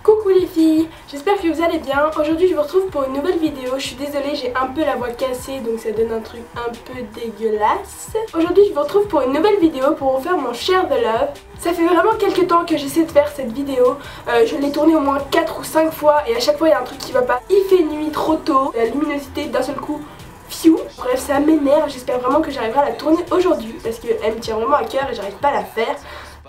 Coucou les filles, j'espère que vous allez bien. Aujourd'hui je vous retrouve pour une nouvelle vidéo. Je suis désolée, j'ai un peu la voix cassée donc ça donne un truc un peu dégueulasse. Aujourd'hui je vous retrouve pour une nouvelle vidéo pour vous faire mon Share the Love. Ça fait vraiment quelques temps que j'essaie de faire cette vidéo. Je l'ai tournée au moins 4 ou 5 fois et à chaque fois il y a un truc qui va pas. Il fait nuit trop tôt, la luminosité d'un seul coup. Fiou. Bref, ça m'énerve, j'espère vraiment que j'arriverai à la tourner aujourd'hui parce qu'elle me tient vraiment à cœur et j'arrive pas à la faire.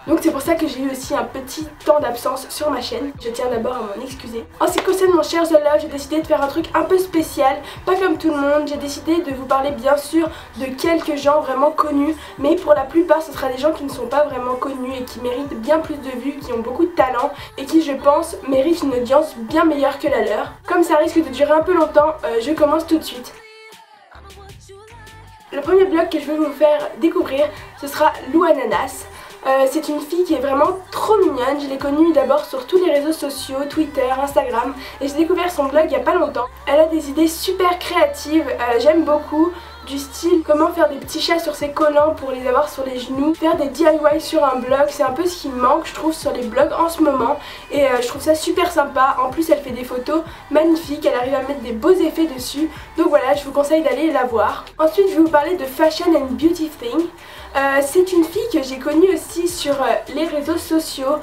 Donc c'est pour ça que j'ai eu aussi un petit temps d'absence sur ma chaîne. Je tiens d'abord à m'en excuser. En ce qui concerne mon Share the Love, j'ai décidé de faire un truc un peu spécial. Pas comme tout le monde, j'ai décidé de vous parler bien sûr de quelques gens vraiment connus. Mais pour la plupart ce sera des gens qui ne sont pas vraiment connus et qui méritent bien plus de vues, qui ont beaucoup de talent et qui je pense méritent une audience bien meilleure que la leur. Comme ça risque de durer un peu longtemps, je commence tout de suite. Le premier blog que je vais vous faire découvrir, ce sera Lou Ananas. C'est une fille qui est vraiment trop mignonne. Je l'ai connue d'abord sur tous les réseaux sociaux, Twitter, Instagram, et j'ai découvert son blog il y a pas longtemps. Elle a des idées super créatives, j'aime beaucoup, du style comment faire des petits chats sur ses collants pour les avoir sur les genoux, faire des DIY sur un blog, c'est un peu ce qui me manque je trouve sur les blogs en ce moment et je trouve ça super sympa. En plus elle fait des photos magnifiques, elle arrive à mettre des beaux effets dessus, donc voilà, je vous conseille d'aller la voir. Ensuite je vais vous parler de Fashion and Beauty Thing. C'est une fille que j'ai connue aussi sur les réseaux sociaux.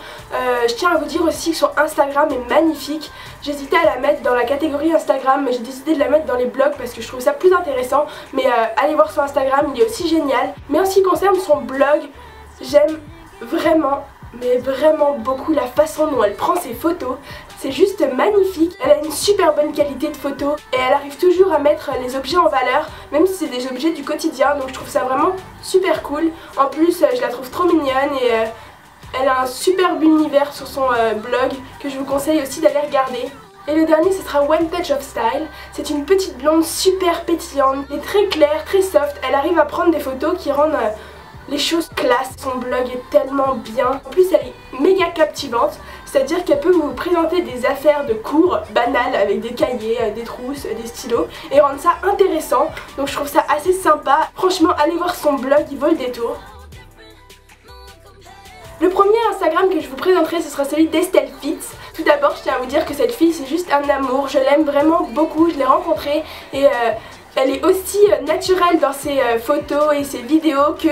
Je tiens à vous dire aussi que son Instagram est magnifique. J'hésitais à la mettre dans la catégorie Instagram, mais j'ai décidé de la mettre dans les blogs parce que je trouve ça plus intéressant. Mais allez voir son Instagram, il est aussi génial. Mais en ce qui concerne son blog, j'aime vraiment, mais vraiment beaucoup la façon dont elle prend ses photos. C'est juste magnifique, elle a une super bonne qualité de photo et elle arrive toujours à mettre les objets en valeur, même si c'est des objets du quotidien, donc je trouve ça vraiment super cool. En plus je la trouve trop mignonne et elle a un superbe univers sur son blog que je vous conseille aussi d'aller regarder. Et le dernier ce sera One Touch of Style. C'est une petite blonde super pétillante, elle est très claire, très soft, elle arrive à prendre des photos qui rendent les choses classe. Son blog est tellement bien, en plus elle est méga captivante. C'est-à-dire qu'elle peut vous présenter des affaires de cours banales avec des cahiers, des trousses, des stylos et rendre ça intéressant. Donc je trouve ça assez sympa. Franchement, allez voir son blog, il vaut le détour. Le premier Instagram que je vous présenterai, ce sera celui d'Estelle Fitz. Tout d'abord, je tiens à vous dire que cette fille, c'est juste un amour. Je l'aime vraiment beaucoup, je l'ai rencontrée et elle est aussi naturelle dans ses photos et ses vidéos que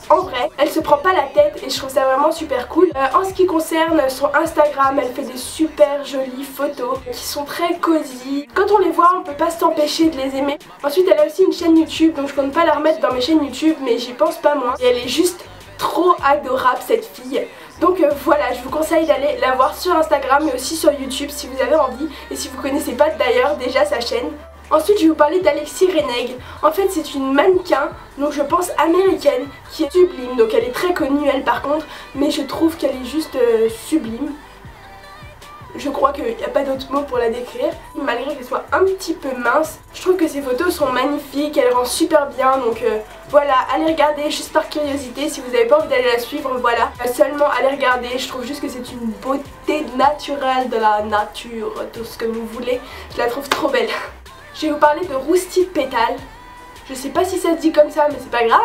en vrai. Elle se prend pas la tête et je trouve ça vraiment super cool. En ce qui concerne son Instagram, elle fait des super jolies photos qui sont très cosy. Quand on les voit, on peut pas s'empêcher de les aimer. Ensuite, elle a aussi une chaîne YouTube, donc je compte pas la remettre dans mes chaînes YouTube, mais j'y pense pas moins. Et elle est juste trop adorable cette fille. Donc voilà, je vous conseille d'aller la voir sur Instagram mais aussi sur YouTube si vous avez envie et si vous connaissez pas d'ailleurs déjà sa chaîne. Ensuite je vais vous parler d'Alexis Reneg. En fait c'est une mannequin, donc je pense américaine, qui est sublime. Donc elle est très connue elle par contre, mais je trouve qu'elle est juste sublime. Je crois qu'il n'y a pas d'autre mot pour la décrire. Malgré qu'elle soit un petit peu mince, je trouve que ses photos sont magnifiques, elle rend super bien. Donc voilà, allez regarder juste par curiosité. Si vous n'avez pas envie d'aller la suivre, voilà. Seulement allez regarder, je trouve juste que c'est une beauté naturelle de la nature, tout ce que vous voulez. Je la trouve trop belle. Je vais vous parler de Rusty Pétale. Je sais pas si ça se dit comme ça mais c'est pas grave.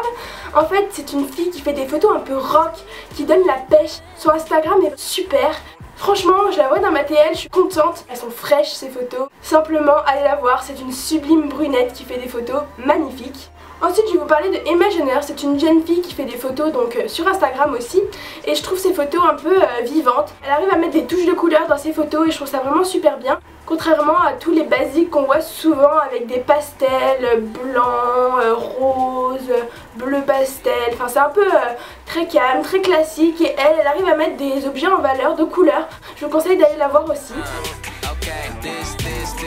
En fait c'est une fille qui fait des photos un peu rock, qui donne la pêche. Son Instagram est super. Franchement je la vois dans ma TL, je suis contente. Elles sont fraîches ces photos. Simplement allez la voir, c'est une sublime brunette qui fait des photos magnifiques. Ensuite je vais vous parler de Emma Jenner, c'est une jeune fille qui fait des photos donc sur Instagram aussi. Et je trouve ses photos un peu vivantes. Elle arrive à mettre des touches de couleur dans ses photos et je trouve ça vraiment super bien. Contrairement à tous les basiques qu'on voit souvent avec des pastels blancs, roses, bleu pastel. Enfin c'est un peu très calme, très classique et elle arrive à mettre des objets en valeur de couleur. Je vous conseille d'aller la voir aussi.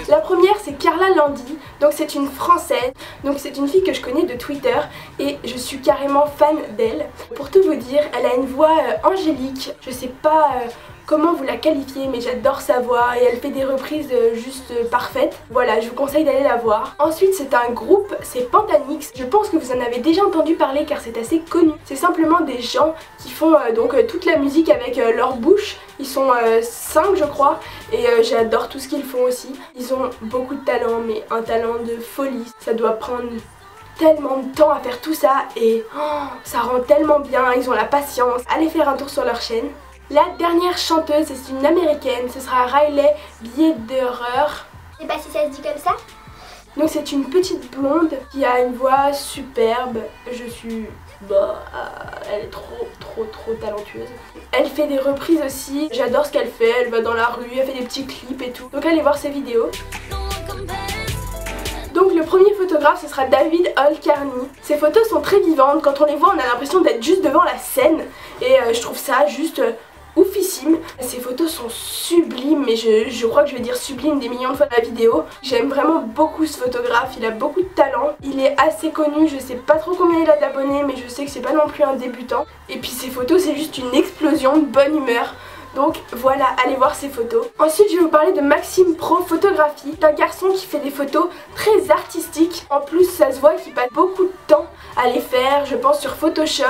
La première c'est Carla Landi, donc c'est une française, donc c'est une fille que je connais de Twitter et je suis carrément fan d'elle. Pour tout vous dire, elle a une voix angélique, je sais pas comment vous la qualifiez mais j'adore sa voix et elle fait des reprises juste parfaites. Voilà, je vous conseille d'aller la voir. Ensuite c'est un groupe, c'est Pantanix. Je pense que vous en avez déjà entendu parler car c'est assez connu. C'est simplement des gens qui font donc toute la musique avec leur bouche. Ils sont 5 je crois et j'adore tout ce qu'ils font aussi. Ils ont beaucoup de talent mais un talent de folie. Ça doit prendre tellement de temps à faire tout ça et ça rend tellement bien, ils ont la patience. Allez faire un tour sur leur chaîne. La dernière chanteuse, c'est une américaine, ce sera Riley Biederer. Je sais pas si ça se dit comme ça. Donc c'est une petite blonde qui a une voix superbe. Elle est trop talentueuse. Elle fait des reprises aussi, j'adore ce qu'elle fait, elle va dans la rue, elle fait des petits clips et tout. Donc allez voir ses vidéos. Donc le premier photographe, ce sera David Olcarny. Ses photos sont très vivantes, quand on les voit on a l'impression d'être juste devant la scène. Et je trouve ça juste oufissime. Ces photos sont sublimes, mais je crois que je vais dire sublime des millions de fois dans la vidéo. J'aime vraiment beaucoup ce photographe, il a beaucoup de talent. Il est assez connu, je sais pas trop combien il a d'abonnés, mais je sais que c'est pas non plus un débutant. Et puis ces photos, c'est juste une explosion de bonne humeur. Donc voilà, allez voir ces photos. Ensuite je vais vous parler de Maxime Pro Photographie. C'est un garçon qui fait des photos très artistiques. En plus ça se voit qu'il passe beaucoup de temps à les faire, je pense sur Photoshop.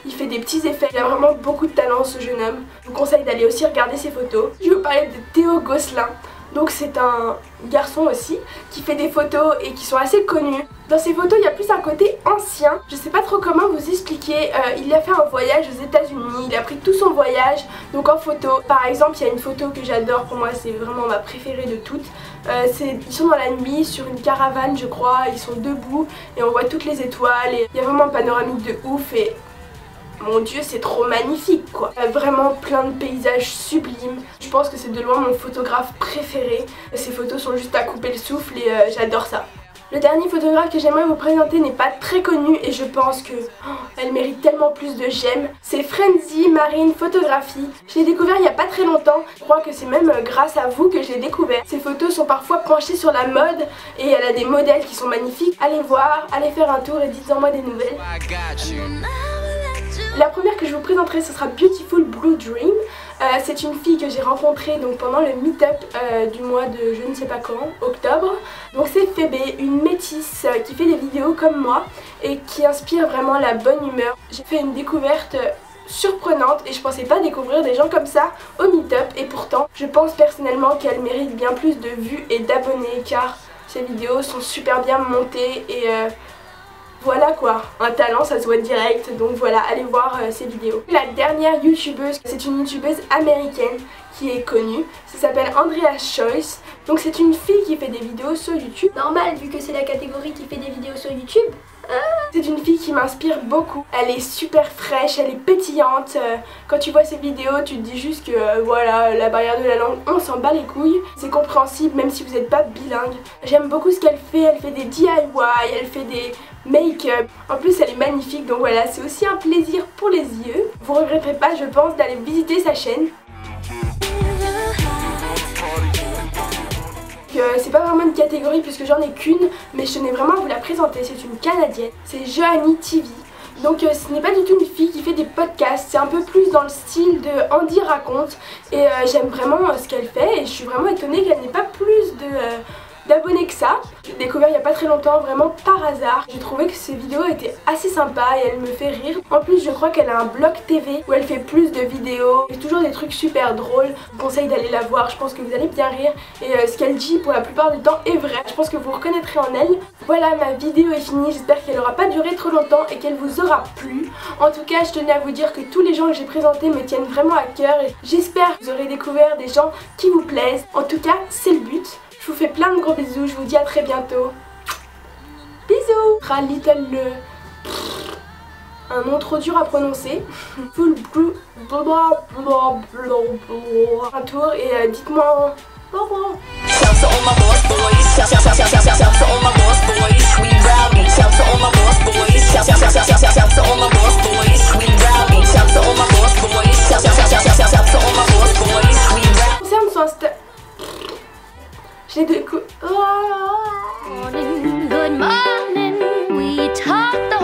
Il fait des petits effets, il a vraiment beaucoup de talent ce jeune homme. Je vous conseille d'aller aussi regarder ses photos. Je vais vous parler de Théo Gosselin. Donc c'est un garçon aussi qui fait des photos et qui sont assez connus. Dans ses photos il y a plus un côté ancien. Je sais pas trop comment vous expliquer. Il a fait un voyage aux États-Unis, il a pris tout son voyage donc en photo. Par exemple il y a une photo que j'adore, pour moi c'est vraiment ma préférée de toutes. Ils sont dans la nuit sur une caravane je crois, ils sont debout et on voit toutes les étoiles et il y a vraiment un panoramique de ouf et mon dieu c'est trop magnifique quoi. Vraiment plein de paysages sublimes. Je pense que c'est de loin mon photographe préféré. Ces photos sont juste à couper le souffle et j'adore ça. Le dernier photographe que j'aimerais vous présenter n'est pas très connu et je pense que elle mérite tellement plus de j'aime. C'est Frenzy Marine Photographie. Je l'ai découvert il n'y a pas très longtemps. Je crois que c'est même grâce à vous que je l'ai découvert. Ses photos sont parfois penchées sur la mode et elle a des modèles qui sont magnifiques. Allez voir, allez faire un tour et dites-en moi des nouvelles. La première que je vous présenterai ce sera Beautiful Blue Dream. C'est une fille que j'ai rencontrée donc pendant le meet-up du mois de je ne sais pas quand, octobre. Donc c'est Phébé, une métisse qui fait des vidéos comme moi et qui inspire vraiment la bonne humeur. J'ai fait une découverte surprenante et je pensais pas découvrir des gens comme ça au meet-up et pourtant je pense personnellement qu'elle mérite bien plus de vues et d'abonnés car ses vidéos sont super bien montées et voilà quoi, un talent ça se voit direct, donc voilà, allez voir ces vidéos. La dernière youtubeuse, c'est une youtubeuse américaine qui est connue, ça s'appelle Andrea Choice. Donc c'est une fille qui fait des vidéos sur YouTube. Normal vu que c'est la catégorie qui fait des vidéos sur YouTube. C'est une fille qui m'inspire beaucoup. Elle est super fraîche, elle est pétillante. Quand tu vois ses vidéos, tu te dis juste que voilà, la barrière de la langue, on s'en bat les couilles. C'est compréhensible même si vous n'êtes pas bilingue. J'aime beaucoup ce qu'elle fait des DIY, elle fait des make-up. En plus elle est magnifique, donc voilà, c'est aussi un plaisir pour les yeux. Vous regretterez pas, je pense, d'aller visiter sa chaîne. C'est pas vraiment une catégorie puisque j'en ai qu'une, mais je tenais vraiment à vous la présenter. C'est une Canadienne, c'est Joanie TV. Donc ce n'est pas du tout une fille qui fait des podcasts, c'est un peu plus dans le style de Andy raconte. Et j'aime vraiment ce qu'elle fait et je suis vraiment étonnée qu'elle n'ait pas plus d'abonnés que ça. J'ai découvert il n'y a pas très longtemps, vraiment par hasard. J'ai trouvé que ses vidéos étaient assez sympas et elle me fait rire. En plus je crois qu'elle a un blog TV où elle fait plus de vidéos et toujours des trucs super drôles. Je vous conseille d'aller la voir, je pense que vous allez bien rire. Et ce qu'elle dit pour la plupart du temps est vrai. Je pense que vous reconnaîtrez en elle. Voilà, ma vidéo est finie, j'espère qu'elle n'aura pas duré trop longtemps et qu'elle vous aura plu. En tout cas je tenais à vous dire que tous les gens que j'ai présentés me tiennent vraiment à cœur et j'espère que vous aurez découvert des gens qui vous plaisent. En tout cas c'est le but. Je vous fais plein de gros bisous, je vous dis à très bientôt. Bisous. Little un nom trop dur à prononcer. Full blue. Un tour et dites-moi au revoir. Concerne son Insta. J'ai deux coups. Good morning, we talked